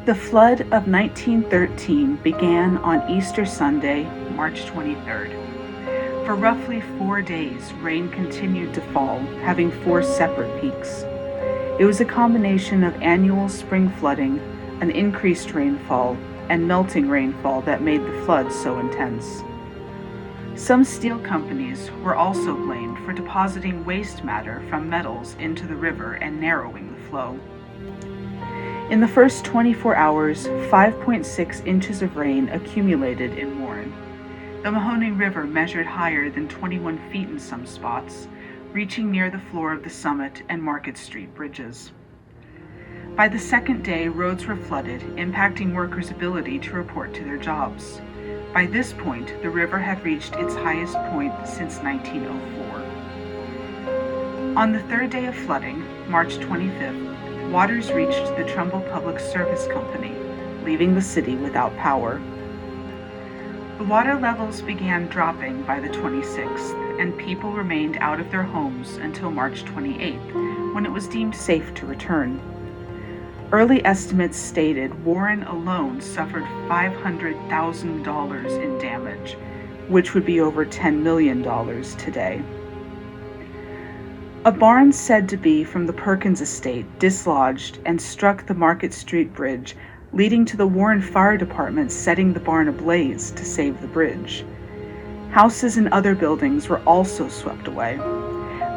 The flood of 1913 began on Easter Sunday, March 23rd. For roughly 4 days, rain continued to fall, having 4 separate peaks. It was a combination of annual spring flooding, an increased rainfall, and melting rainfall that made the flood so intense. Some steel companies were also blamed for depositing waste matter from metals into the river and narrowing the flow. In the first 24 hours, 5.6 inches of rain accumulated in Warren. The Mahoning River measured higher than 21 feet in some spots, reaching near the floor of the Summit and Market Street bridges. By the second day, roads were flooded, impacting workers' ability to report to their jobs. By this point, the river had reached its highest point since 1904. On the third day of flooding, March 25th, waters reached the Trumbull Public Service Company, leaving the city without power. The water levels began dropping by the 26th, and people remained out of their homes until March 28th, when it was deemed safe to return. Early estimates stated Warren alone suffered $500,000 in damage, which would be over $10 million today. A barn said to be from the Perkins estate dislodged and struck the Market Street Bridge, leading to the Warren Fire Department setting the barn ablaze to save the bridge. Houses and other buildings were also swept away.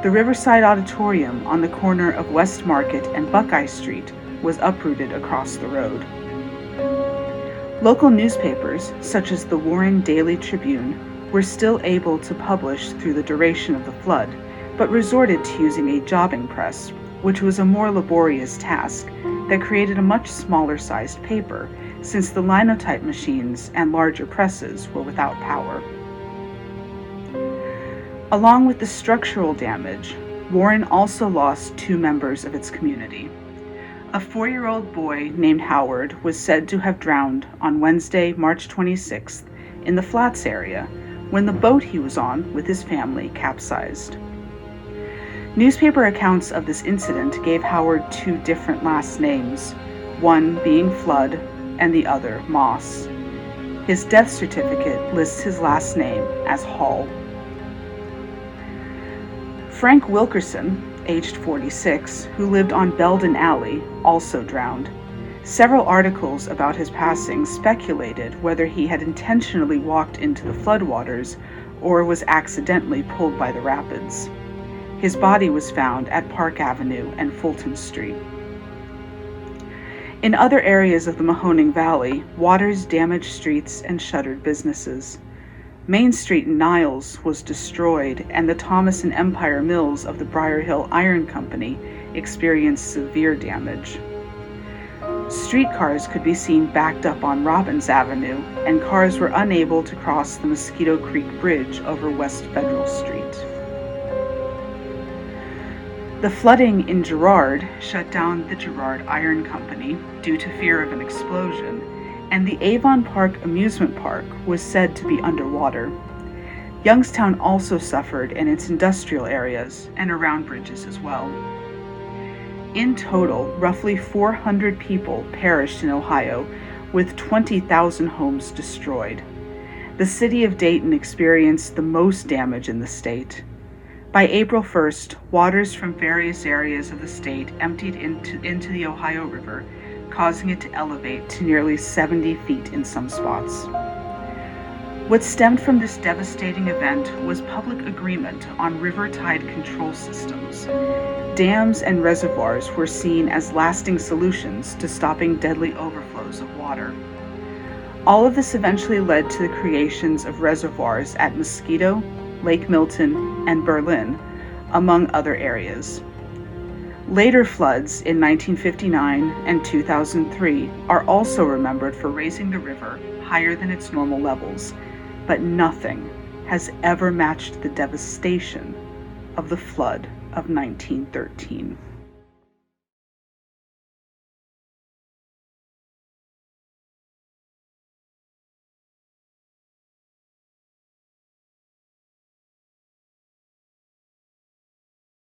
The Riverside Auditorium on the corner of West Market and Buckeye Street was uprooted across the road. Local newspapers, such as the Warren Daily Tribune, were still able to publish through the duration of the flood, but resorted to using a jobbing press, which was a more laborious task that created a much smaller sized paper, since the linotype machines and larger presses were without power. Along with the structural damage, Warren also lost 2 members of its community. A 4-year-old boy named Howard was said to have drowned on Wednesday, March 26th, in the Flats area, when the boat he was on with his family capsized. Newspaper accounts of this incident gave Howard 2 different last names, one being Flood and the other Moss. His death certificate lists his last name as Hall. Frank Wilkerson, aged 46, who lived on Belden Alley, also drowned. Several articles about his passing speculated whether he had intentionally walked into the floodwaters or was accidentally pulled by the rapids. His body was found at Park Avenue and Fulton Street. In other areas of the Mahoning Valley, waters damaged streets and shuttered businesses. Main Street in Niles was destroyed, and the Thomas and Empire Mills of the Briar Hill Iron Company experienced severe damage. Streetcars could be seen backed up on Robbins Avenue, and cars were unable to cross the Mosquito Creek Bridge over West Federal Street. The flooding in Girard shut down the Girard Iron Company due to fear of an explosion, and the Avon Park amusement park was said to be underwater. Youngstown also suffered in its industrial areas and around bridges as well. In total, roughly 400 people perished in Ohio, with 20,000 homes destroyed. The city of Dayton experienced the most damage in the state. By April 1st, waters from various areas of the state emptied into the Ohio River, causing it to elevate to nearly 70 feet in some spots. What stemmed from this devastating event was public agreement on river tide control systems. Dams and reservoirs were seen as lasting solutions to stopping deadly overflows of water. All of this eventually led to the creations of reservoirs at Mosquito, Lake Milton, and Berlin, among other areas. Later floods in 1959 and 2003 are also remembered for raising the river higher than its normal levels, but nothing has ever matched the devastation of the flood of 1913.